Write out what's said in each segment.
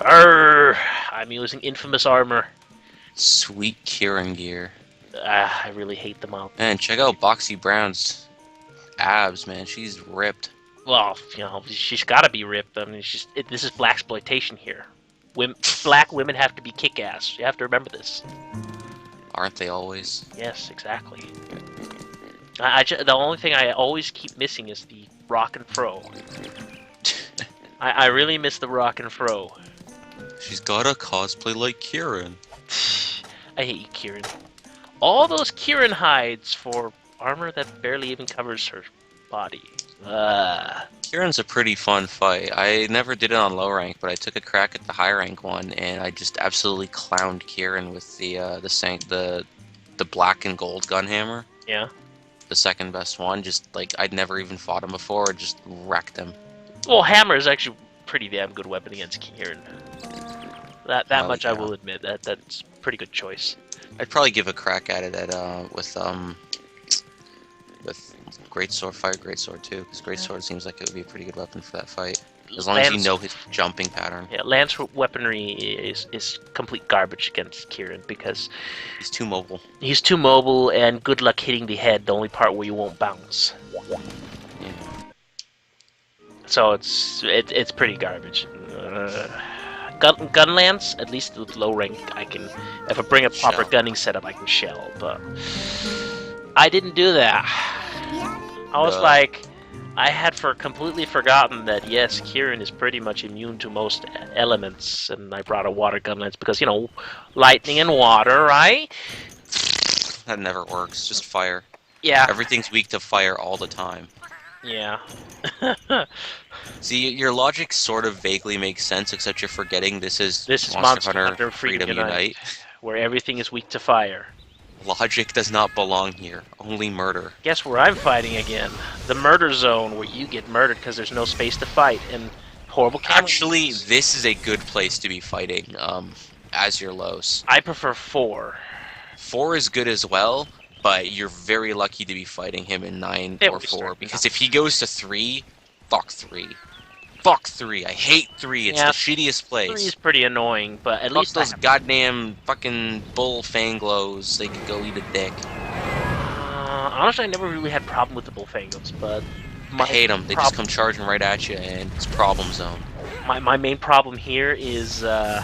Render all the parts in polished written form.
Arr, I'm using infamous armor. Sweet Kieran gear. I really hate the mount. Man, check out Boxy Brown's abs, man. She's ripped. Well, she's got to be ripped. I mean, this is black exploitation here. Black women have to be kick-ass. You have to remember this. Aren't they always? Yes, exactly. The only thing I always keep missing is the rock and fro. I really miss the rock and fro. She's gotta cosplay like Kieran. I hate you, Kieran. All those Kieran hides for armor that barely even covers her body. Kieran's a pretty fun fight. I never did it on low rank, but I took a crack at the high rank one, and I just absolutely clowned Kieran with the black and gold gun hammer. Yeah. The second best one. Just like I'd never even fought him before, just wrecked him. Well, hammer is actually a pretty damn good weapon against Kieran. That much yeah. I will admit. That's a pretty good choice. I'd probably give a crack at it with greatsword, fire greatsword too, because greatsword seems like it would be a pretty good weapon for that fight. As long as you know his jumping pattern. Yeah, lance weaponry is complete garbage against Kieran because he's too mobile. He's too mobile, and good luck hitting the head, the only part where you won't bounce. Yeah. So it's pretty garbage. Gun lance, at least with low rank, I can. If I bring a proper gunning setup, I can shell. But I didn't do that. I was like, I had completely forgotten that yes, Kieran is pretty much immune to most elements, and I brought a water gun lance because lightning and water, right? That never works. Just fire. Yeah. Everything's weak to fire all the time. Yeah. See, your logic sort of vaguely makes sense, except you're forgetting this is Monster Hunter Freedom Unite, where everything is weak to fire. Logic does not belong here. Only murder. Guess where I'm fighting again? The murder zone, where you get murdered because there's no space to fight, and horrible camera. Actually, this is a good place to be fighting, Azure Los. I prefer 4. 4 is good as well, but you're very lucky to be fighting him in 9 or 4, because if he goes to 3, fuck 3. Fuck 3. I hate 3. It's the shittiest place. 3 is pretty annoying, but at least those goddamn fucking bull fanglos. They could go eat a dick. Honestly, I never really had problem with the bullfangos, but I hate them. They just come charging right at you, and it's problem zone. My main problem here is the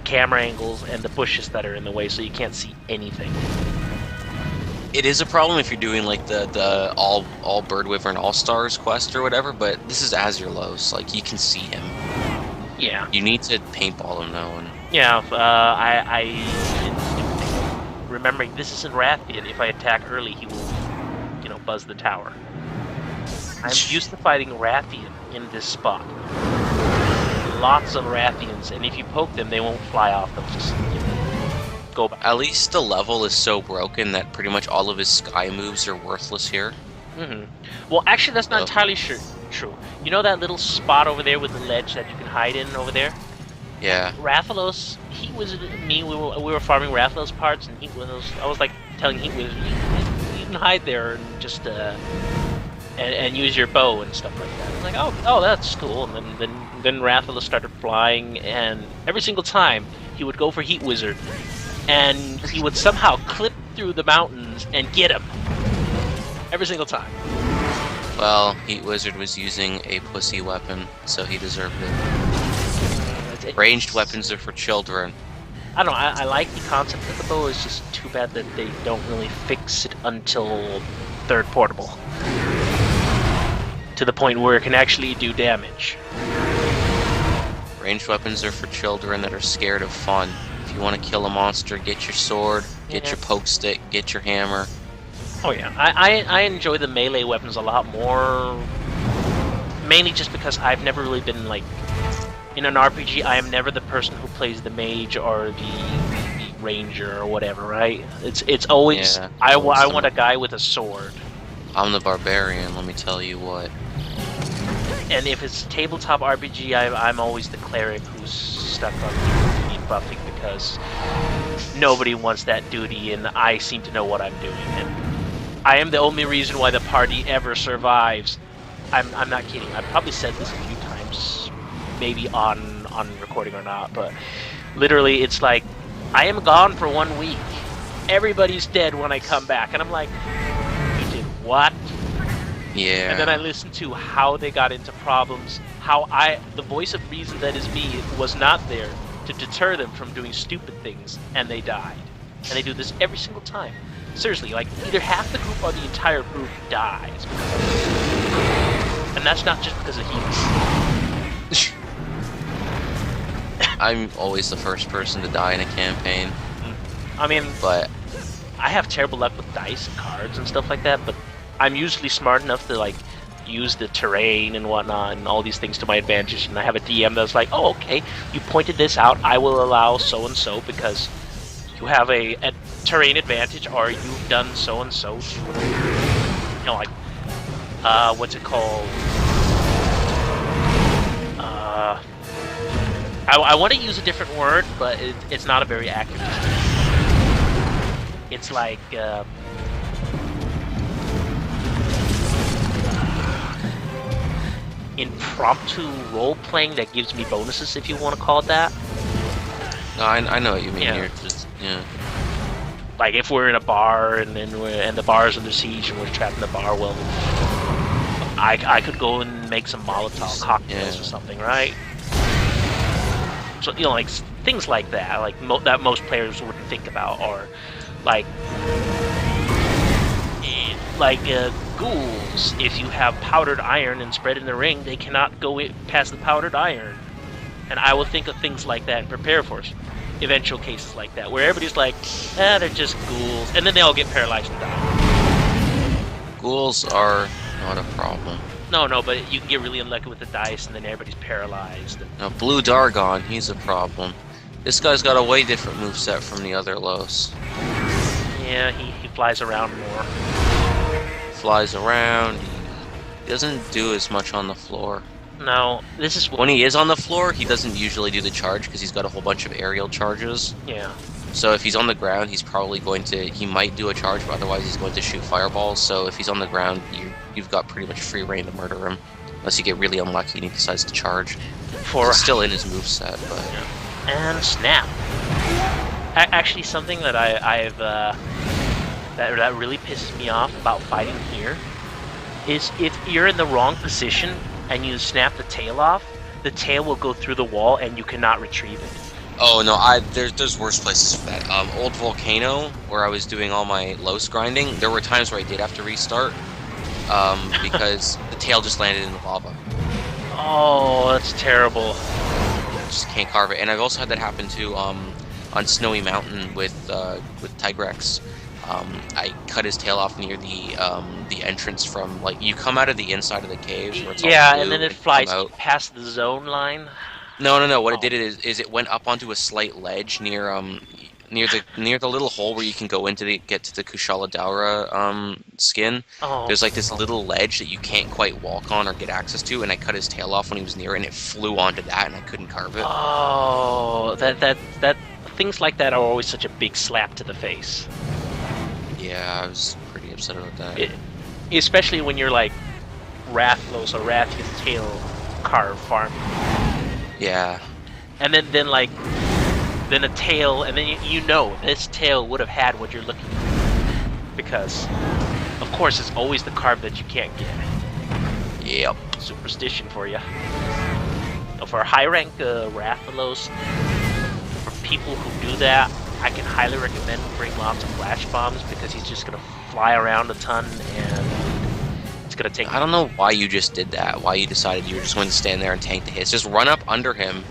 camera angles and the bushes that are in the way, so you can't see anything. It is a problem if you're doing like the all Bird Wyvern All Stars quest or whatever, but this is Azure Los, like you can see him. Yeah. You need to paintball him though. And... Yeah, remembering this is in Rathian. If I attack early, he will, buzz the tower. I'm used to fighting Rathian in this spot. Lots of Rathians, and if you poke them, they won't fly off. They'll just go back. At least the level is so broken that pretty much all of his sky moves are worthless here. Well, actually, that's not entirely true. You know that little spot over there with the ledge that you can hide in over there? Yeah. Rathalos, he was me. We were farming Rathalos parts, and I was like telling you can hide there and just and use your bow and stuff like that. I was like, oh, that's cool. And then Rathalos started flying, and every single time he would go for Heat Wizard, and he would somehow clip through the mountains and get him. Every single time. Well, Heat Wizard was using a pussy weapon, so he deserved it. Ranged weapons are for children. I don't know, I like the concept of the bow, it's just too bad that they don't really fix it until 3rd portable. To the point where it can actually do damage. Ranged weapons are for children that are scared of fun. If you want to kill a monster, get your sword, get your poke stick, get your hammer. Oh yeah, I enjoy the melee weapons a lot more, mainly just because I've never really been like, in an RPG, I am never the person who plays the mage or the ranger or whatever, right? It's always, I want a guy with a sword. I'm the barbarian, let me tell you what. And if it's tabletop RPG, I'm always the cleric who's stuck on buffing because nobody wants that duty, and I seem to know what I'm doing. And I am the only reason why the party ever survives. I'm not kidding. I've probably said this a few times, maybe on on recording or not, but literally it's like, I am gone for 1 week. Everybody's dead when I come back, and I'm like, you did what? Yeah. And then I listened to how they got into problems, the voice of reason that is me was not there to deter them from doing stupid things, and they died. And they do this every single time. Seriously, like, either half the group or the entire group dies. And that's not just because of heat. I'm always the first person to die in a campaign. I mean, but I have terrible luck with dice and cards and stuff like that, but I'm usually smart enough to, like, use the terrain and whatnot and all these things to my advantage, and I have a DM that's like, oh, okay, you pointed this out, I will allow so-and-so because you have a terrain advantage, or you've done so-and-so to, you know, like, what's it called? I want to use a different word, but it's not a very accurate description. It's like, impromptu role-playing that gives me bonuses, if you want to call it that. No, I know what you mean. Yeah. You're just, yeah. Like if we're in a bar and the bar is under siege and we're trapped in the bar, well, I could go and make some Molotov cocktails or something, right? So, you know, like things like that, like that most players wouldn't think about, or like ghouls. If you have powdered iron and spread in the ring, they cannot go past the powdered iron. And I will think of things like that and prepare for eventual cases like that, where everybody's like, they're just ghouls, and then they all get paralyzed and die. Ghouls are not a problem. No, but you can get really unlucky with the dice, and then everybody's paralyzed. Now, Blue Dargon, he's a problem. This guy's got a way different moveset from the other Los. Yeah, he flies around more. Flies around, he doesn't do as much on the floor. No, this is when he is on the floor, he doesn't usually do the charge because he's got a whole bunch of aerial charges. Yeah. So if he's on the ground, he's probably going to, he might do a charge, but otherwise he's going to shoot fireballs. So if he's on the ground, you've got pretty much free reign to murder him. Unless you get really unlucky and he decides to charge. He's still in his moveset, but... Yeah. And snap. Actually, something that I've that really pisses me off about fighting here is if you're in the wrong position and you snap the tail off, the tail will go through the wall and you cannot retrieve it. Oh no, there's worse places for that. Old Volcano, where I was doing all my Los grinding, there were times where I did have to restart, because the tail just landed in the lava. Oh, that's terrible. Just can't carve it. And I've also had that happen too, on Snowy Mountain with Tigrex. I cut his tail off near the entrance from, like, you come out of the inside of the caves where it's all blue, and then it flies past the zone line. No. What it did is it went up onto a slight ledge near the little hole where you can go into get to the Kushala Daura skin. Oh. There's like this little ledge that you can't quite walk on or get access to, and I cut his tail off when he was near, and it flew onto that, and I couldn't carve it. Oh, that things like that are always such a big slap to the face. Yeah, I was pretty upset about that. Especially when you're like Rathalos or Rathian tail carve farming. Yeah. And then a tail, and then you know this tail would have had what you're looking for. Because, of course, it's always the carve that you can't get. Yep. Superstition for you. For high rank Rathalos, for people who do that, I can highly recommend bring lots of flash bombs because he's just gonna fly around a ton and it's gonna take. I don't know why you just did that. Why you decided you were just going to stand there and tank the hits. Just run up under him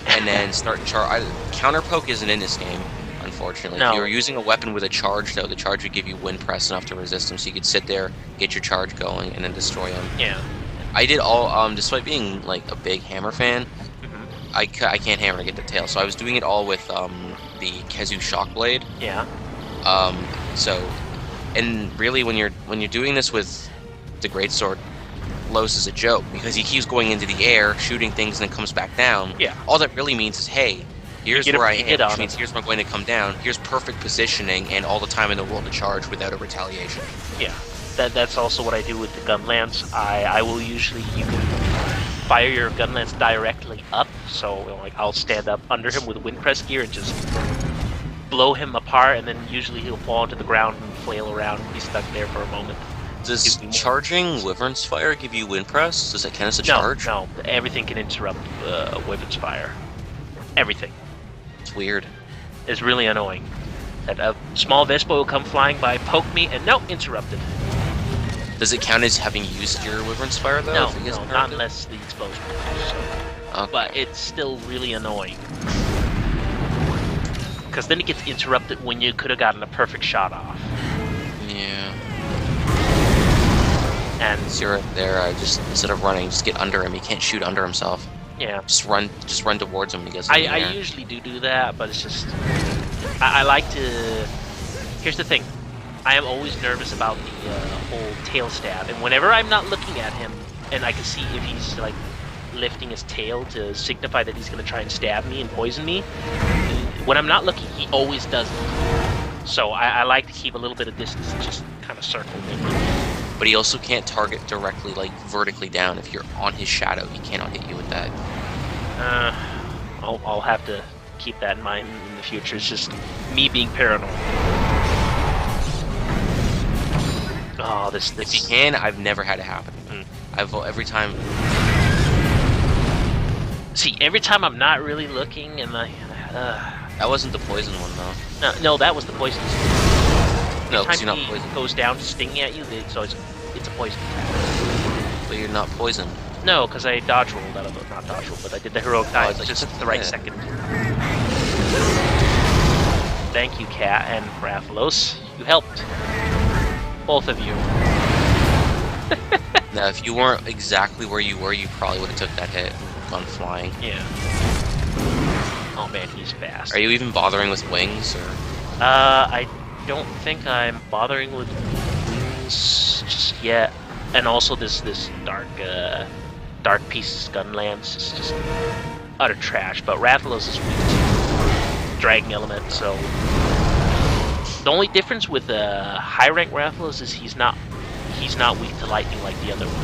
and then start counter poke isn't in this game, unfortunately. No. If you were using a weapon with a charge, though, the charge would give you wind press enough to resist him, so you could sit there, get your charge going, and then destroy him. Yeah. I did all, despite being like a big hammer fan. I can't hammer to get the tail, so I was doing it all with the Kezu Shockblade. Yeah. And really, when you're doing this with the Greatsword, Los is a joke because he keeps going into the air, shooting things, and then comes back down. Yeah. All that really means is, hey, here's where I am, which means here's where I'm going to come down. Here's perfect positioning and all the time in the world to charge without a retaliation. Yeah. That's also what I do with the gun lance. I will usually fire your gun lance directly up. So like I'll stand up under him with wind press gear and just blow him apart, and then usually he'll fall to the ground and flail around and be stuck there for a moment. Does charging Wyvern's Fire give you wind press? Does that count as a charge? No, everything can interrupt Wyvern's Fire. Everything. It's weird. It's really annoying. That a small Vespa will come flying by, poke me, and no, interrupted. Does it count as having used your Wyvern's Fire though? No, not unless the explosion. So. Okay. But it's still really annoying. Because then it gets interrupted when you could have gotten a perfect shot off. Yeah. And so you're right there. I just, instead of running, just get under him. He can't shoot under himself. Yeah. Just run towards him when he gets in the air. I usually do that, but it's just I like to. Here's the thing. I am always nervous about the whole tail stab, and whenever I'm not looking at him, and I can see if he's like lifting his tail to signify that he's going to try and stab me and poison me, when I'm not looking, he always does it. So I like to keep a little bit of distance and just kind of circle him. But he also can't target directly, like vertically down. If you're on his shadow, he cannot hit you with that. I'll have to keep that in mind in the future. It's just me being paranoid. Oh, this. If you can, I've never had it happen. Every time. See, every time I'm not really looking, and that wasn't the poison one though. No, that was the poison. No, because you're not poisoned. Goes down stinging at you, so it's a poison attack. But you're not poisoned. No, because I dodge rolled out of it. Not dodge roll, but I did the heroic dive just at the right second. Thank you, Kat and rathalos. You helped. Both of you. Now, if you weren't exactly where you were, you probably would have took that hit and gone flying. Yeah. Oh man, he's fast. Are you even bothering with wings, or? I don't think I'm bothering with wings just yet. And also this dark piece gun lance is just utter trash. But rathalos is weak to dragging element, so the only difference with high rank rathalos is he's not weak to lightning like the other one.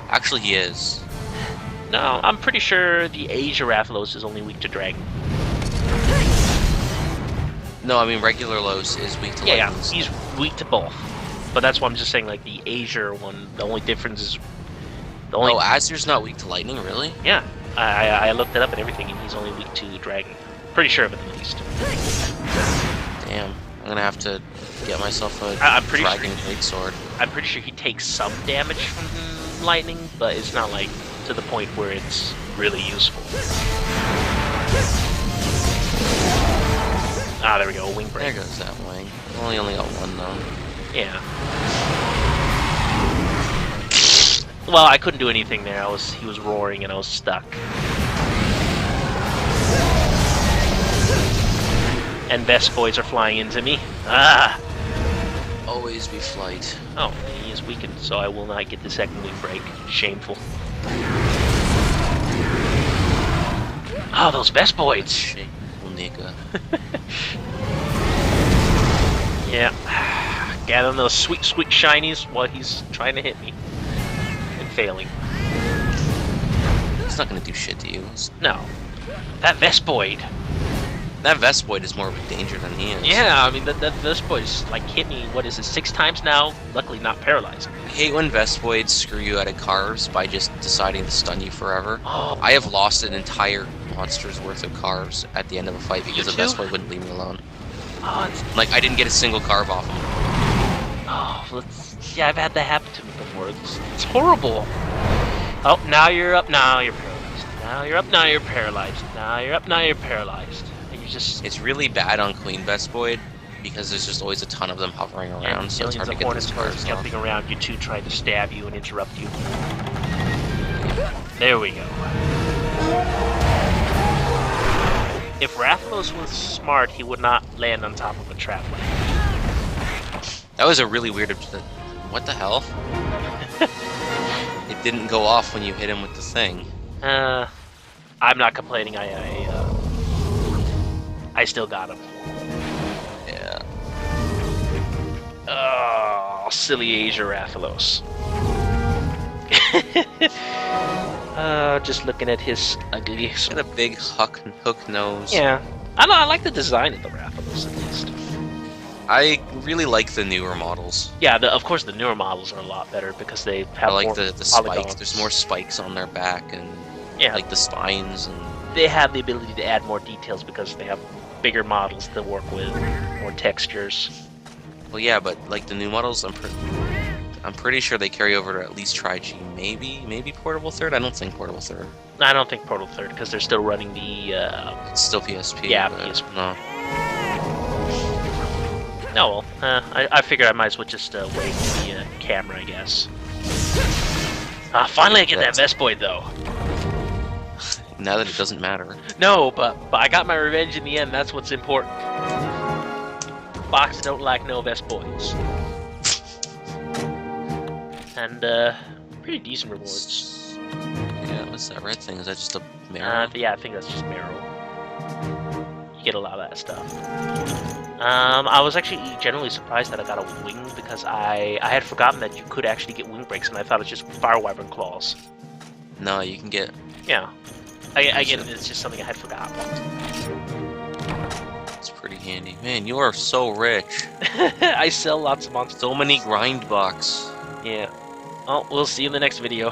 Actually, he is. No, I'm pretty sure the Azure rathalos is only weak to dragon. No, I mean regular Los is weak to lightning. Yeah, he's weak to both. But that's why I'm just saying, like, the Azure one, the only difference is... Oh, Azure's not weak to lightning, really? Yeah. I looked it up and everything, and he's only weak to dragon. Pretty sure of it, at least. Damn. I'm gonna have to get myself a dragon greatsword. I'm pretty sure he takes some damage from lightning, but it's not, like, to the point where it's really useful. Ah, there we go, wing break. There goes that wing. Only got one, though. Yeah. Well, I couldn't do anything there. He was roaring and I was stuck. And Vespoids are flying into me. Ah! Always be flight. Oh, he is weakened, so I will not get the second wing break. Shameful. Oh, those Vespoids! Shameful nigga. Yeah. Gathering those sweet shinies while he's trying to hit me. And failing. It's not gonna do shit to you. No. That Vespoid. That Vespoid is more of a danger than he is. Yeah, I mean, that Vespoid's like hit me, 6 times now? Luckily not paralyzed. I hate when Vespoids screw you out of cars by just deciding to stun you forever. Oh. I have lost an entire monster's worth of cars at the end of a fight because a Vespoid wouldn't leave me alone. Oh, like, I didn't get a single carve off him. Oh, yeah, I've had that happen to me before. It's horrible. Oh, now you're up, now you're paralyzed. Now you're up, now you're paralyzed. Now you're up, now you're paralyzed. And you just... It's really bad on Queen Vespoid because there's just always a ton of them hovering around, so it's hard to get those cars jumping around you too, trying to stab you and interrupt you. There we go. If Rathalos was smart, he would not land on top of a trap like that. That was a really weird... What the hell? It didn't go off when you hit him with the thing. I'm not complaining. I still got him. Yeah. Oh, silly Azure Rathalos. Just looking at his ugly. Got a big hook nose. Yeah, I know. I like the design of the Rathalos at least. I really like the newer models. Yeah, of course the newer models are a lot better because they have I like more the spikes. polygons. There's more spikes on their back and Yeah, like the spines and they have the ability to add more details because they have bigger models to work with, more textures. well, yeah, but like the new models, I'm pretty sure they carry over to at least Tri-G, maybe Portable Third. I don't think Portable Third. I don't think Portal Third because they're still running the. It's still PSP. Yeah, but PSP. No. Oh well, I figured I might as well just wait for the camera, I guess. Finally I get that Vespoid though. Now that it doesn't matter. No, but I got my revenge in the end. That's what's important. Box don't like no Vespoids. And pretty decent rewards. Yeah, what's that red thing? Is that just a marrow? Yeah, I think that's just marrow. You get a lot of that stuff. I was actually generally surprised that I got a wing because I had forgotten that you could actually get wing breaks, and I thought it was just fire wyvern claws. No, you can get. Yeah, I get it. It's just something I had forgotten. It's pretty handy. Man, you are so rich. I sell lots of monsters. So many grind bucks. Yeah. Oh, we'll see you in the next video.